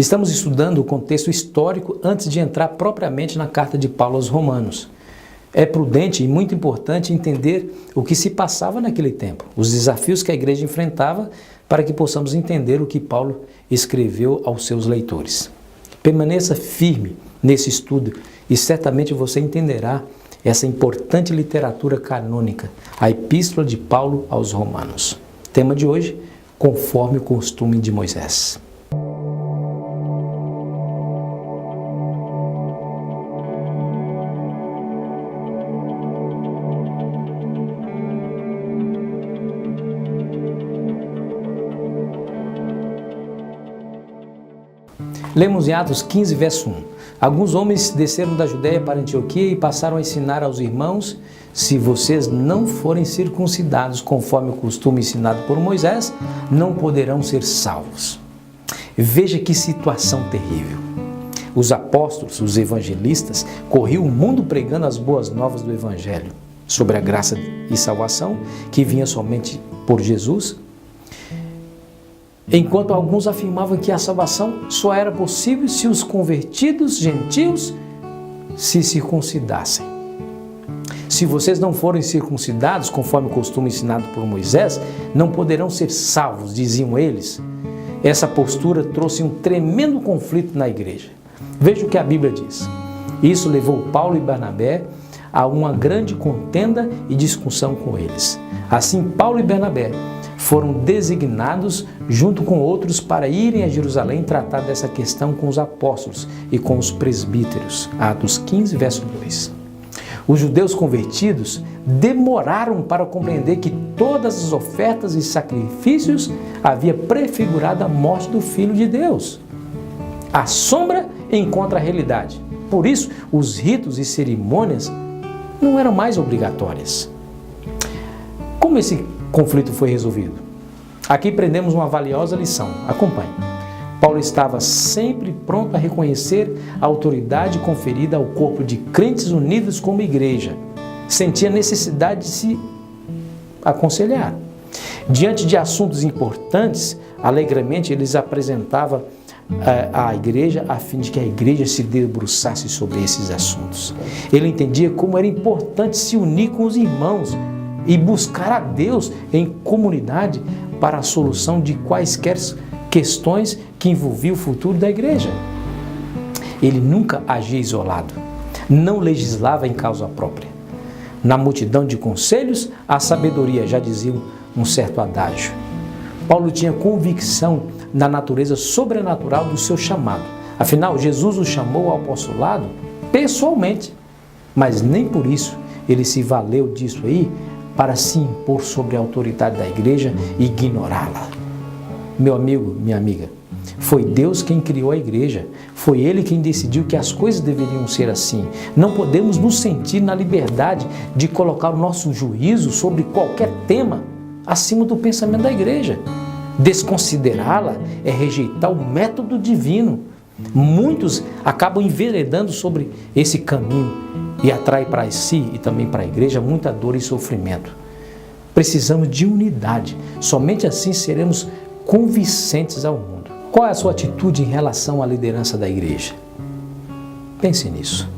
Estamos estudando o contexto histórico antes de entrar propriamente na carta de Paulo aos Romanos. É prudente e muito importante entender o que se passava naquele tempo, os desafios que a igreja enfrentava, para que possamos entender o que Paulo escreveu aos seus leitores. Permaneça firme nesse estudo e certamente você entenderá essa importante literatura canônica, a Epístola de Paulo aos Romanos. Tema de hoje: conforme o costume de Moisés. Lemos em Atos 15, verso 1. Alguns homens desceram da Judéia para Antioquia e passaram a ensinar aos irmãos: se vocês não forem circuncidados conforme o costume ensinado por Moisés, não poderão ser salvos. Veja que situação terrível. Os apóstolos, os evangelistas, corriam o mundo pregando as boas novas do Evangelho sobre a graça e salvação que vinha somente por Jesus, enquanto alguns afirmavam que a salvação só era possível se os convertidos gentios se circuncidassem. Se vocês não forem circuncidados, conforme o costume ensinado por Moisés, não poderão ser salvos, diziam eles. Essa postura trouxe um tremendo conflito na igreja. Veja o que a Bíblia diz. Isso levou Paulo e Barnabé a uma grande contenda e discussão com eles. Assim, Paulo e Barnabé foram designados junto com outros para irem a Jerusalém tratar dessa questão com os apóstolos e com os presbíteros. Atos 15, verso 2. Os judeus convertidos demoraram para compreender que todas as ofertas e sacrifícios havia prefigurado a morte do Filho de Deus. A sombra encontra a realidade. Por isso, os ritos e cerimônias não eram mais obrigatórias. Como esse conflito foi resolvido? Aqui aprendemos uma valiosa lição. Acompanhe. Paulo estava sempre pronto a reconhecer a autoridade conferida ao corpo de crentes unidos como igreja. Sentia necessidade de se aconselhar. Diante de assuntos importantes, alegremente eles apresentavam à igreja a fim de que a igreja se debruçasse sobre esses assuntos. Ele entendia como era importante se unir com os irmãos e buscar a Deus em comunidade para a solução de quaisquer questões que envolviam o futuro da igreja. Ele nunca agia isolado, não legislava em causa própria. Na multidão de conselhos, a sabedoria, já dizia um certo adágio. Paulo tinha convicção na natureza sobrenatural do seu chamado. Afinal, Jesus o chamou ao apostolado pessoalmente, mas nem por isso ele se valeu disso aí para se impor sobre a autoridade da igreja e ignorá-la. Meu amigo, minha amiga, foi Deus quem criou a igreja. Foi Ele quem decidiu que as coisas deveriam ser assim. Não podemos nos sentir na liberdade de colocar o nosso juízo sobre qualquer tema acima do pensamento da igreja. Desconsiderá-la é rejeitar o método divino. Muitos acabam enveredando sobre esse caminho e atrai para si e também para a igreja muita dor e sofrimento. Precisamos de unidade. Somente assim seremos convincentes ao mundo. Qual é a sua atitude em relação à liderança da igreja? Pense nisso.